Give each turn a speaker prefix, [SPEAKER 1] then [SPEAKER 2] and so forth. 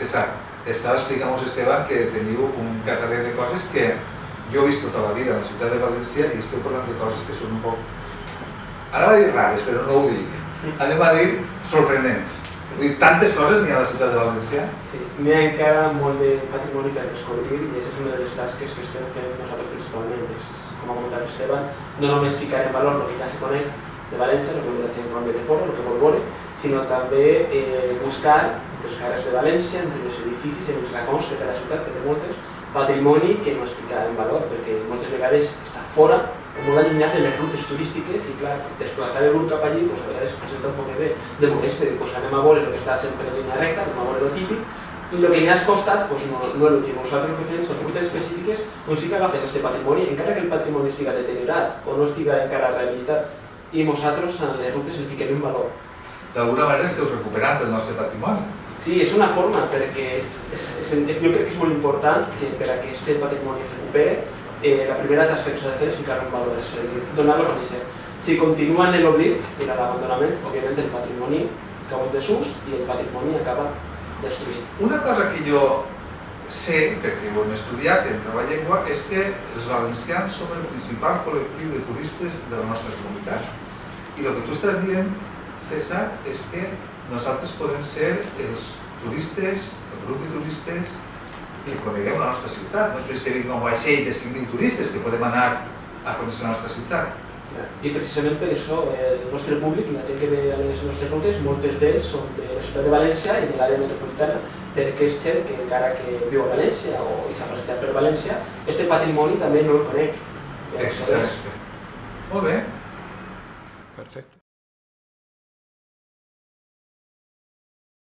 [SPEAKER 1] César, estava explicant-vos, Esteban, que teniu un catàleg de coses que jo he vist tota la vida a la ciutat de València i esteu parlant de coses que són un poc... Anava a dir rares, però no ho dic. Anem a dir sorprenents. Vull dir, tantes coses n'hi ha a la ciutat de València.
[SPEAKER 2] Sí, n'hi ha encara molt de patrimoni per descobrir i aquesta és una de les tasques que estem fent nosaltres principalment. Com ha comentat Esteban, no només ficar en valor el que ja se coneix de València, el que la gent quan ve de fora, el que vol veure, sinó també buscar entre les cares de València, entre els edificis, en els racons que té la ciutat, que té moltes, patrimoni que no es fica en valor, perquè moltes vegades està fora o molt allunyat de les rutes turístiques i clar, desplaçar el grup cap allí a vegades presenta un poc de molesta, doncs anem a veure el que està sempre en línia recta, anem a veure el típic, i el que n'hi ha al costat no és útil. Nosaltres el que fem són rutes específiques on sí que agafem aquest patrimoni, encara que el patrimoni estigui deteriorat o no estigui encara rehabilitat, i nosaltres en les rutes el fiquem en valor.
[SPEAKER 1] D'alguna manera esteu recuperant el nostre patrimoni.
[SPEAKER 2] Sí, és una forma, perquè jo crec que és molt important que per a que aquest patrimoni es recupere, la primera tasca que s'ha de fer és ficar-lo en valor, és a dir, donar-lo a conèixer. Si continua en l'oblit i l'abandonament, òbviament el patrimoni cau en desús i el patrimoni acaba destruït.
[SPEAKER 1] Una cosa que jo sé, perquè ho hem estudiat en Treball Llengua, és que els valencians som el principal col·lectiu de turistes de la nostra comunitat. I el que tu estàs dient, César, és que nosaltres podem ser els turistes, el grup de turistes que coneguem la nostra ciutat. No és que vinguin un vaixell de 5.000 turistes que podem anar a conèixer la nostra ciutat.
[SPEAKER 2] I precisament per això el nostre públic, la gent que ve a les nostres rutes, molts d'ells són de la ciutat de València i de l'àrea metropolitana, perquè és gent que encara que viu a València o s'ha passejat per València, aquest patrimoni també no el conec.
[SPEAKER 1] Exacte. Molt bé.
[SPEAKER 3] Perfecte.